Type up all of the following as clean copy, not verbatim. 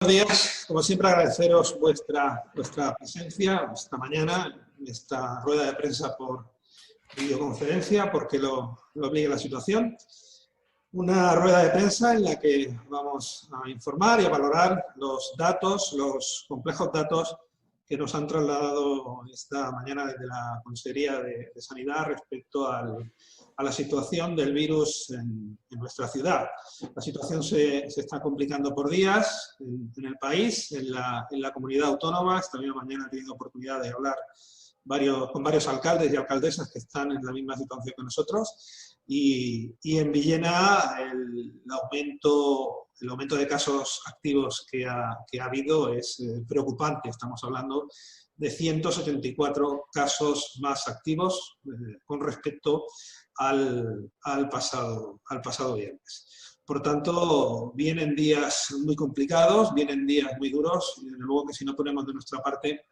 días. Como siempre, agradeceros vuestra presencia esta mañana en esta rueda de prensa por videoconferencia, porque lo obliga la situación. Una rueda de prensa en la que vamos a informar y a valorar los datos, los complejos datos que nos han trasladado esta mañana desde la Consejería de Sanidad respecto a la situación del virus en nuestra ciudad. La situación se está complicando por días en el país, en la comunidad autónoma. Esta misma mañana he tenido oportunidad de hablar con varios alcaldes y alcaldesas que están en la misma situación que nosotros. Y en Villena el aumento de casos activos que ha habido es preocupante. Estamos hablando de 174 casos más activos con respecto al pasado viernes. Por tanto, vienen días muy complicados, vienen días muy duros, y desde luego que si no ponemos de nuestra parte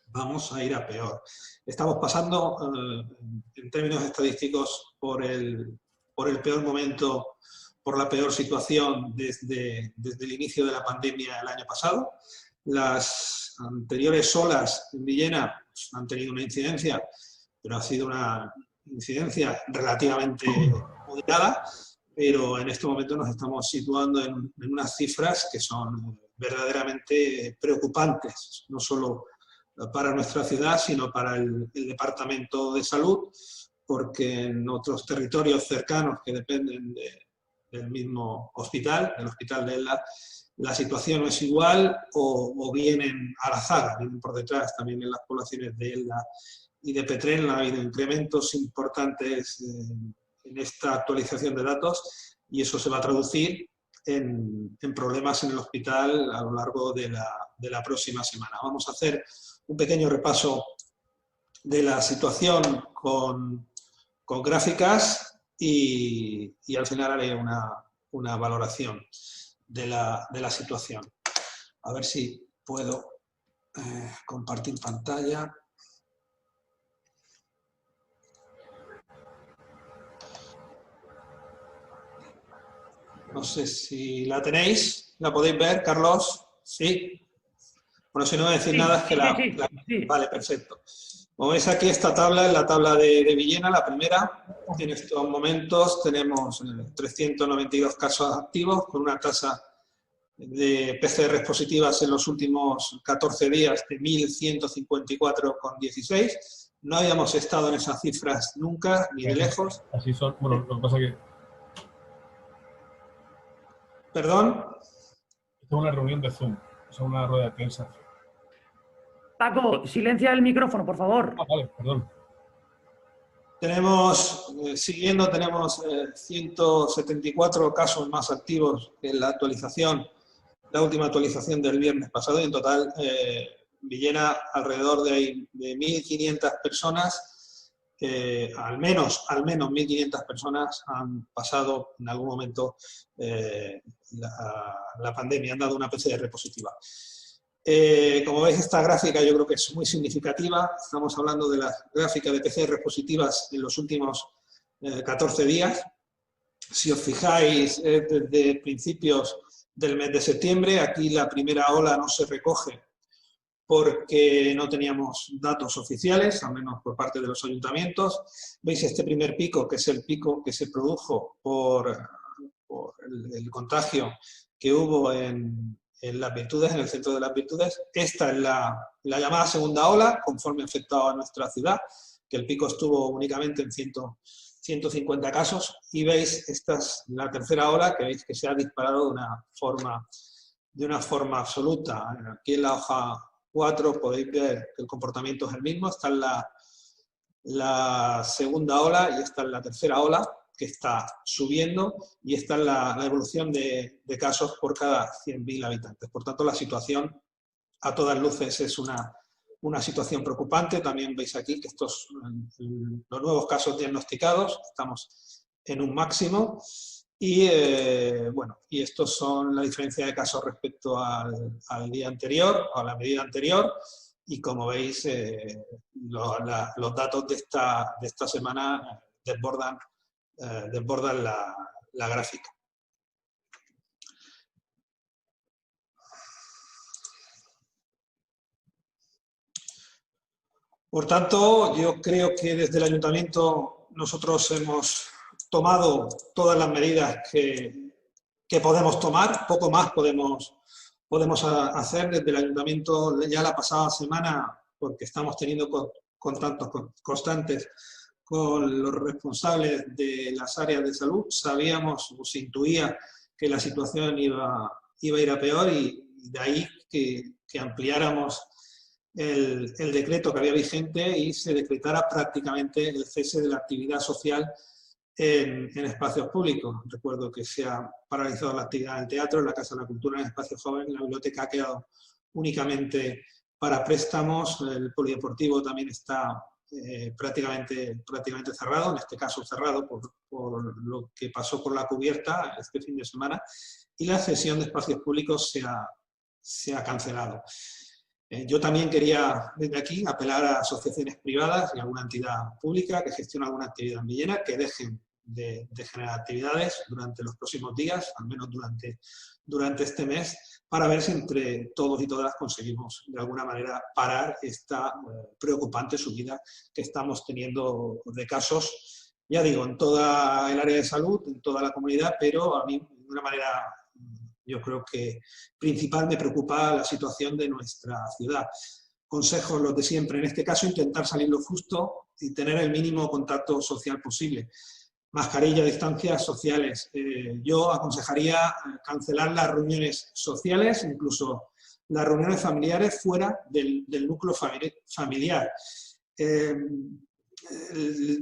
vamos a ir a peor. Estamos pasando, en términos estadísticos, por el peor momento, por la peor situación desde el inicio de la pandemia el año pasado. Las anteriores olas en Villena han tenido una incidencia, pero ha sido una incidencia relativamente moderada, pero en este momento nos estamos situando en unas cifras que son verdaderamente preocupantes, no solo para nuestra ciudad, sino para el Departamento de Salud, porque en otros territorios cercanos que dependen del mismo hospital, del Hospital de Elda, la situación no es igual o vienen a la zaga, vienen por detrás. También en las poblaciones de Elda y de Petrer ha habido incrementos importantes en esta actualización de datos, y eso se va a traducir en problemas en el hospital a lo largo de la próxima semana. Vamos a hacer un pequeño repaso de la situación con gráficas y al final haré una valoración de la situación. A ver si puedo compartir pantalla. No sé si la tenéis. ¿La podéis ver, Carlos? ¿Sí? Bueno, si no voy a decir nada, es que sí. Vale, perfecto. Como veis aquí, esta tabla es la tabla de Villena, la primera. En estos momentos tenemos 392 casos activos, con una tasa de PCR positivas en los últimos 14 días de 1.154,16. No habíamos estado en esas cifras nunca, ni de lejos. Así son. Bueno, lo que pasa es que... ¿Perdón? Esta es una reunión de Zoom, es una rueda de prensa. Paco, silencia el micrófono, por favor. Ah, vale, perdón. Tenemos 174 casos más activos en la última actualización del viernes pasado, y en total Villena alrededor de 1.500 personas, al menos 1.500 personas han pasado en algún momento la pandemia, han dado una PCR positiva. Como veis, esta gráfica yo creo que es muy significativa. Estamos hablando de la gráfica de PCR positivas en los últimos 14 días. Si os fijáis, desde principios del mes de septiembre, aquí la primera ola no se recoge porque no teníamos datos oficiales, al menos por parte de los ayuntamientos. Veis este primer pico, que es el pico que se produjo por el contagio que hubo en Las Virtudes, en el centro de Las Virtudes. Esta es la llamada segunda ola, conforme afectaba a nuestra ciudad, que el pico estuvo únicamente en 150 casos, y veis, esta es la tercera ola, que veis que se ha disparado de una forma absoluta. Aquí en la hoja 4 podéis ver que el comportamiento es el mismo. Esta es la segunda ola y esta es la tercera ola, que está subiendo, y esta es la evolución de casos por cada 100.000 habitantes. Por tanto, la situación a todas luces es una situación preocupante. También veis aquí que estos los nuevos casos diagnosticados, estamos en un máximo, y bueno, y estos son la diferencia de casos respecto al día anterior, o a la medida anterior, y como veis, los datos de esta semana desbordan la gráfica. Por tanto, yo creo que desde el Ayuntamiento nosotros hemos tomado todas las medidas que podemos tomar, poco más podemos hacer desde el Ayuntamiento. Ya la pasada semana, porque estamos teniendo contactos constantes con los responsables de las áreas de salud, sabíamos o se intuía que la situación iba a ir a peor, y de ahí que ampliáramos el decreto que había vigente y se decretara prácticamente el cese de la actividad social en espacios públicos. Recuerdo que se ha paralizado la actividad del teatro, en la Casa de la Cultura, en el espacio joven, la biblioteca ha quedado únicamente para préstamos, el polideportivo también está prácticamente cerrado, en este caso cerrado por lo que pasó por la cubierta este fin de semana, y la cesión de espacios públicos se ha cancelado. Yo también quería desde aquí apelar a asociaciones privadas y a alguna entidad pública que gestione alguna actividad en Villena, que dejen de generar actividades durante los próximos días, al menos durante este mes, para ver si entre todos y todas conseguimos de alguna manera parar esta preocupante subida que estamos teniendo de casos, ya digo, en toda el área de salud, en toda la comunidad, pero a mí de una manera, yo creo que principal, me preocupa la situación de nuestra ciudad. Consejos los de siempre, en este caso intentar salir lo justo y tener el mínimo contacto social posible. Mascarilla, distancias sociales. Yo aconsejaría cancelar las reuniones sociales, incluso las reuniones familiares fuera del núcleo familiar.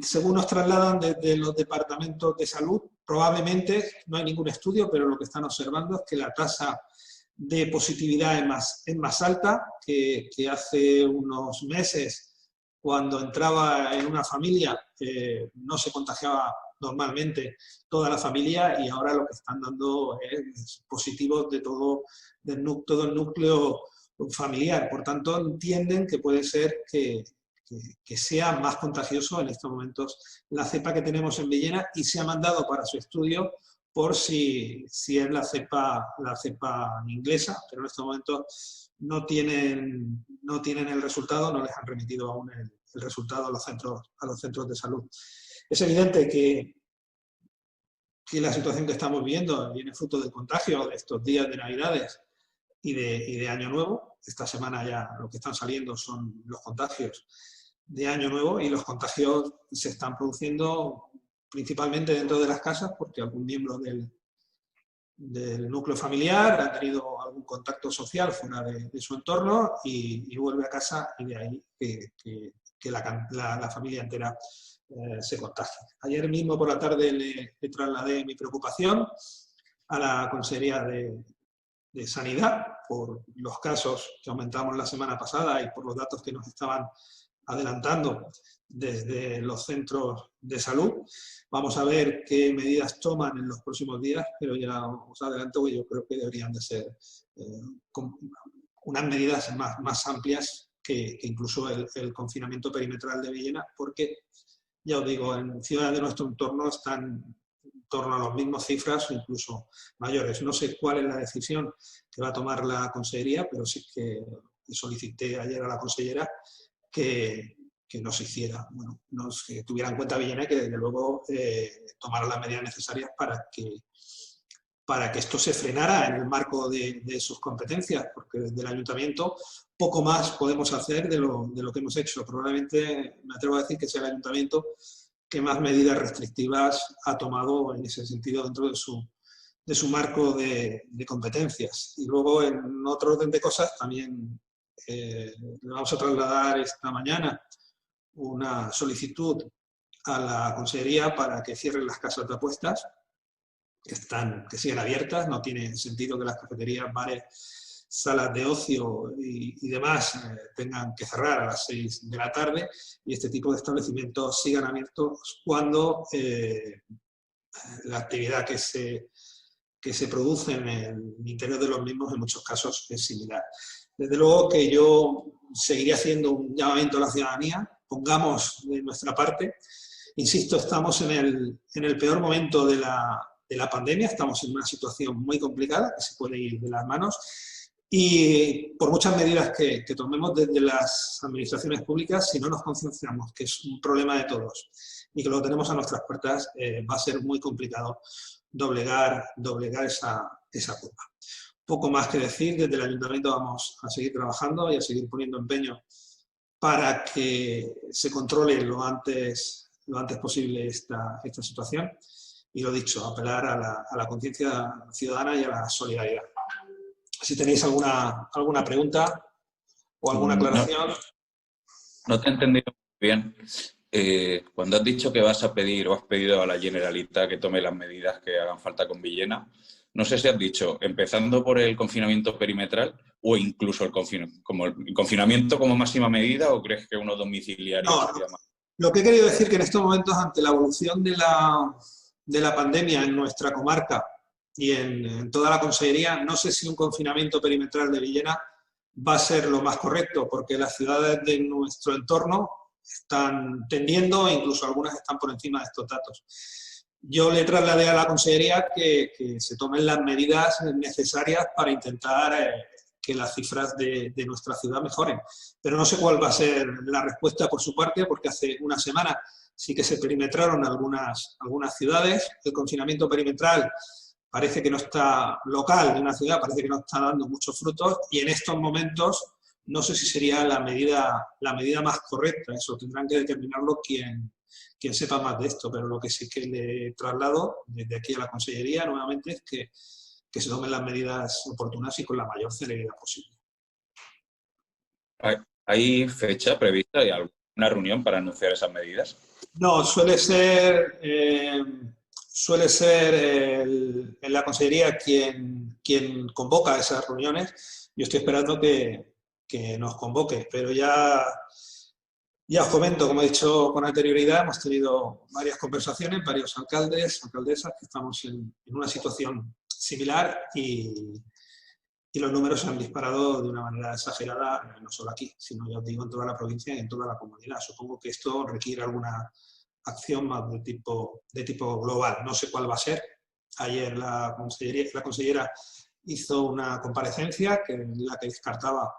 Según nos trasladan desde los departamentos de salud, probablemente, no hay ningún estudio, pero lo que están observando es que la tasa de positividad es más alta que hace unos meses, cuando entraba en una familia no se contagiaba normalmente toda la familia, y ahora lo que están dando es positivos de todo el núcleo familiar. Por tanto, entienden que puede ser que sea más contagioso en estos momentos la cepa que tenemos en Villena, y se ha mandado para su estudio por si es la cepa inglesa, pero en estos momentos no tienen el resultado, no les han remitido aún el resultado a los centros de salud. Es evidente que la situación que estamos viviendo viene fruto del contagio de estos días de Navidades y de Año Nuevo. Esta semana ya lo que están saliendo son los contagios de Año Nuevo, y los contagios se están produciendo principalmente dentro de las casas, porque algún miembro del núcleo familiar ha tenido algún contacto social fuera de su entorno y vuelve a casa, y de ahí que la familia entera se contagia. Ayer mismo por la tarde le trasladé mi preocupación a la Consejería de Sanidad por los casos que aumentamos la semana pasada y por los datos que nos estaban adelantando desde los centros de salud. Vamos a ver qué medidas toman en los próximos días, pero ya os adelanto que yo creo que deberían de ser unas medidas más amplias que incluso el confinamiento perimetral de Villena, porque, ya os digo, en ciudades de nuestro entorno están en torno a las mismas cifras o incluso mayores. No sé cuál es la decisión que va a tomar la Consejería, pero sí que solicité ayer a la consellera que nos hiciera, que tuviera en cuenta Villena, y que desde luego tomara las medidas necesarias para que esto se frenara en el marco de sus competencias, porque desde el Ayuntamiento poco más podemos hacer de lo que hemos hecho. Probablemente me atrevo a decir que sea el Ayuntamiento que más medidas restrictivas ha tomado en ese sentido dentro de su marco de competencias. Y luego, en otro orden de cosas, también le vamos a trasladar esta mañana una solicitud a la Consejería para que cierren las casas de apuestas, que siguen abiertas. No tiene sentido que las cafeterías, bares, salas de ocio y demás tengan que cerrar a las 6 de la tarde y este tipo de establecimientos sigan abiertos cuando la actividad que se produce en el interior de los mismos en muchos casos es similar. Desde luego que yo seguiría haciendo un llamamiento a la ciudadanía, pongamos de nuestra parte. Insisto, estamos en el peor momento de la pandemia, estamos en una situación muy complicada que se puede ir de las manos, Y por muchas medidas que tomemos desde las administraciones públicas, si no nos concienciamos que es un problema de todos y que lo tenemos a nuestras puertas, va a ser muy complicado doblegar esa curva. Poco más que decir, desde el Ayuntamiento vamos a seguir trabajando y a seguir poniendo empeño para que se controle lo antes posible esta situación. Y lo dicho, apelar a la conciencia ciudadana y a la solidaridad. Si tenéis alguna pregunta o alguna aclaración. No te he entendido muy bien. Cuando has dicho que vas a pedir o has pedido a la Generalitat que tome las medidas que hagan falta con Villena, no sé si has dicho empezando por el confinamiento perimetral o incluso el confinamiento como máxima medida, o crees que uno domiciliario sería más. Lo que he querido decir que en estos momentos, ante la evolución de la pandemia en nuestra comarca y en toda la consellería, no sé si un confinamiento perimetral de Villena va a ser lo más correcto, porque las ciudades de nuestro entorno están tendiendo, e incluso algunas están por encima de estos datos. Yo le trasladé a la consellería que se tomen las medidas necesarias para intentar que las cifras de nuestra ciudad mejoren. Pero no sé cuál va a ser la respuesta por su parte, porque hace una semana sí que se perimetraron algunas ciudades. El confinamiento perimetral parece que no está local de una ciudad, parece que no está dando muchos frutos, y en estos momentos no sé si sería la medida más correcta. Eso tendrán que determinarlo quien sepa más de esto, pero lo que sí que le traslado desde aquí a la consellería nuevamente es que se tomen las medidas oportunas y con la mayor celeridad posible. ¿Hay fecha prevista? ¿Hay alguna reunión para anunciar esas medidas? No, suele ser en la consellería quien convoca esas reuniones. Yo estoy esperando que nos convoque, pero ya os comento, como he dicho con anterioridad, hemos tenido varias conversaciones, varios alcaldes, alcaldesas, que estamos en una situación similar y los números se han disparado de una manera exagerada, no solo aquí, sino, ya os digo, en toda la provincia y en toda la comunidad. Supongo que esto requiere alguna acción más de tipo global. No sé cuál va a ser. Ayer la consellera hizo una comparecencia en la que descartaba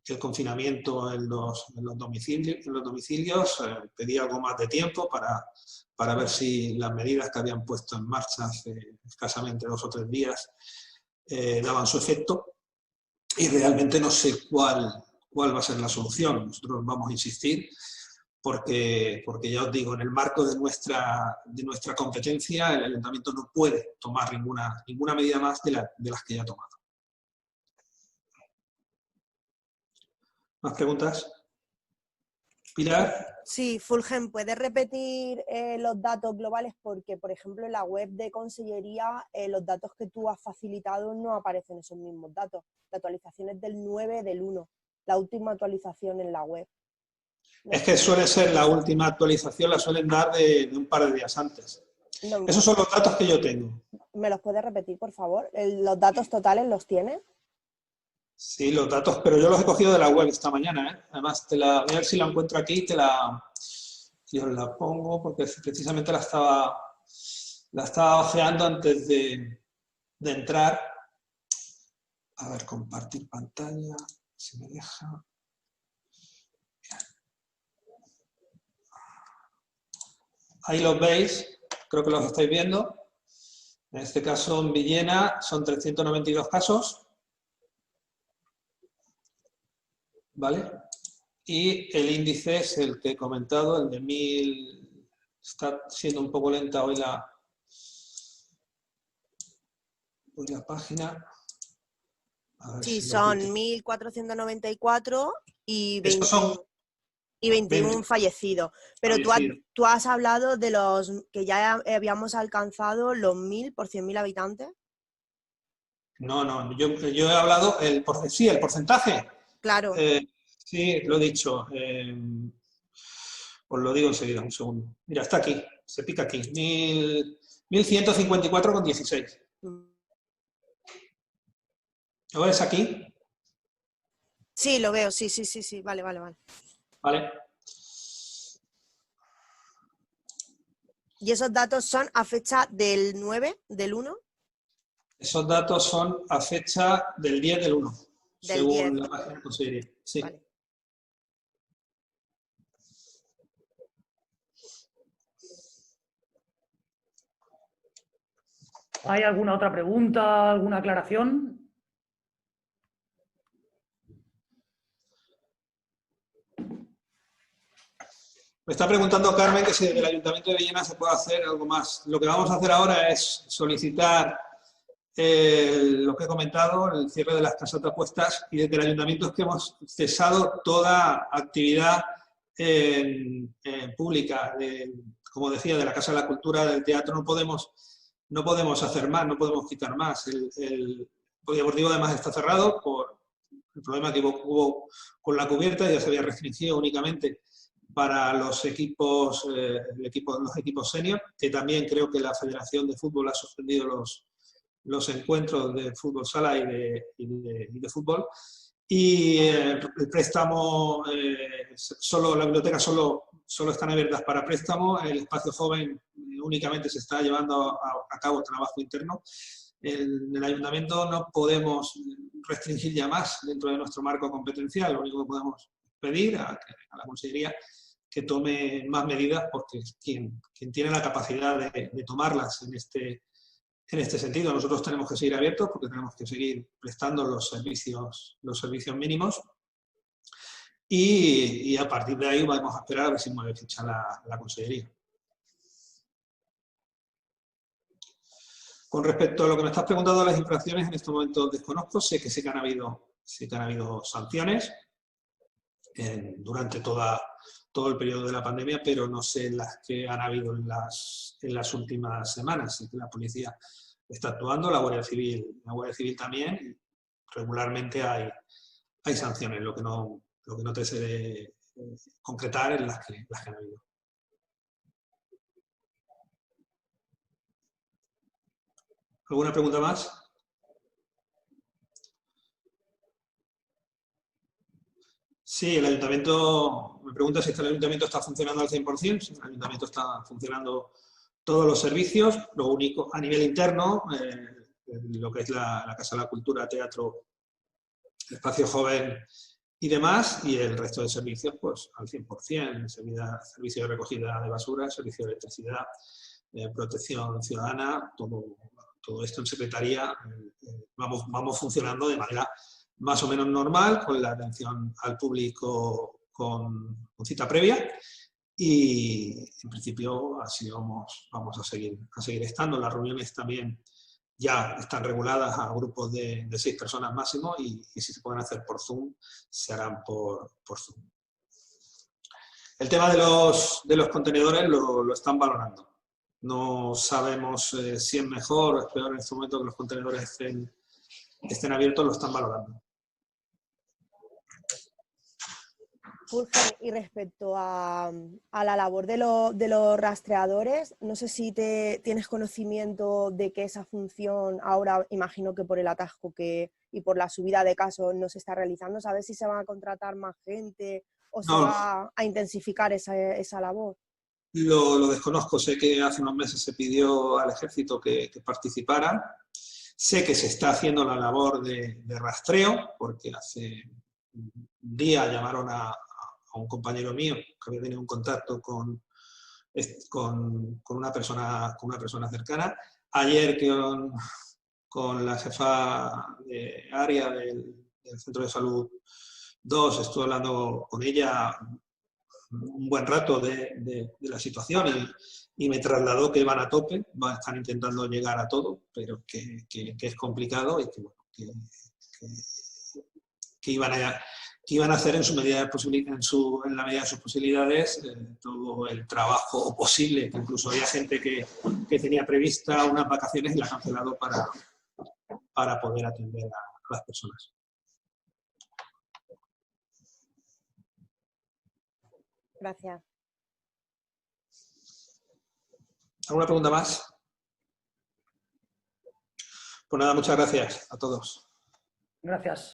el confinamiento en los domicilios, pedía algo más de tiempo para ver si las medidas que habían puesto en marcha hace escasamente 2 o 3 días daban su efecto, y realmente no sé cuál va a ser la solución. Nosotros vamos a insistir porque ya os digo, en el marco de nuestra competencia, el Ayuntamiento no puede tomar ninguna medida más de las que ya ha tomado. ¿Más preguntas? Pilar. Sí, Fulgen, ¿puedes repetir los datos globales? Porque, por ejemplo, en la web de Consellería, los datos que tú has facilitado no aparecen esos mismos datos. La actualización es del 9 del 1, la última actualización en la web. Es que suele ser la última actualización, la suelen dar de un par de días antes. No, esos son los datos que yo tengo. ¿Me los puedes repetir, por favor? ¿Los datos totales los tienes? Sí, los datos, pero yo los he cogido de la web esta mañana, ¿eh? Además, voy a ver si la encuentro aquí y os la pongo, porque precisamente la estaba ojeando antes de entrar. A ver, compartir pantalla, si me deja. Ahí los veis, creo que los estáis viendo. En este caso, en Villena son 392 casos. ¿Vale? Y el índice es el que he comentado, el de 1000. Está siendo un poco lenta hoy la página. A ver Sí, si son 1494 y 21 20 fallecidos. Pero tú has hablado de los que ya habíamos alcanzado los 1000 por 100.000 habitantes. No, yo he hablado, el porcentaje. Claro. Sí, lo he dicho. Os lo digo enseguida, un segundo. Mira, está aquí, se pica aquí. 1154,16. ¿Lo ves aquí? Sí, lo veo, sí. Vale. Vale. ¿Y esos datos son a fecha del 9, del 1? Esos datos son a fecha del 10 del 1. Del según 10. la página de Consellería. Sí. Vale. ¿Hay alguna otra pregunta, alguna aclaración? Me está preguntando Carmen que si del Ayuntamiento de Villena se puede hacer algo más. Lo que vamos a hacer ahora es solicitar lo que he comentado, el cierre de las casas de apuestas, y desde el Ayuntamiento es que hemos cesado toda actividad pública, como decía, de la Casa de la Cultura, del teatro. No podemos hacer más, no podemos quitar más. El polideportivo además está cerrado por el problema que hubo con la cubierta, ya se había restringido únicamente para los equipos senior, que también creo que la Federación de Fútbol ha suspendido los encuentros de fútbol sala y de fútbol. Y el préstamo, las bibliotecas solo están abiertas para préstamo, el espacio joven únicamente se está llevando a cabo trabajo interno. En el Ayuntamiento no podemos restringir ya más dentro de nuestro marco competencial, lo único que podemos pedir a la Consellería que tome más medidas, porque quien tiene la capacidad de tomarlas en este sentido. Nosotros tenemos que seguir abiertos porque tenemos que seguir prestando los servicios mínimos, y a partir de ahí vamos a esperar a ver si mueve ficha la Consellería. Con respecto a lo que me estás preguntando de las infracciones, en este momento desconozco. Sé que han habido sanciones durante todo el periodo de la pandemia, pero no sé las que han habido en las últimas semanas. Sé que la policía está actuando, la Guardia Civil también, y regularmente hay sanciones. Lo que no te sé de concretar es las que han habido. ¿Alguna pregunta más? Sí, el Ayuntamiento, me pregunta si el Ayuntamiento está funcionando al 100%. Sí, el Ayuntamiento está funcionando todos los servicios, lo único a nivel interno, lo que es la Casa de la Cultura, teatro, espacio joven y demás, y el resto de servicios pues al 100%, servicio de recogida de basura, servicio de electricidad, protección ciudadana, todo esto en secretaría. Vamos funcionando de manera más o menos normal, con la atención al público con cita previa, y en principio así vamos a seguir estando. Las reuniones también ya están reguladas a grupos de 6 personas máximo, y si se pueden hacer por Zoom, se harán por Zoom. El tema de los contenedores lo están valorando. No sabemos si es mejor o es peor en este momento que los contenedores estén abiertos, lo están valorando. Fulgen, y respecto a la labor de los rastreadores, no sé si tienes conocimiento de que esa función ahora, imagino que por el atasco y por la subida de casos no se está realizando. ¿Sabes si se van a contratar más gente o se va a intensificar esa labor? Lo desconozco. Sé que hace unos meses se pidió al Ejército que participara. Sé que se está haciendo la labor de rastreo, porque hace un día llamaron a un compañero mío que había tenido un contacto con una persona cercana. Ayer con la jefa de área del Centro de Salud 2 estuve hablando con ella un buen rato de la situación, y me trasladó que van a tope, están intentando llegar a todo, pero que es complicado, y que iban a hacer en la medida de sus posibilidades todo el trabajo posible, que incluso había gente que tenía prevista unas vacaciones y la ha cancelado para poder atender a las personas. Gracias. ¿Alguna pregunta más? Pues nada, muchas gracias a todos. Gracias.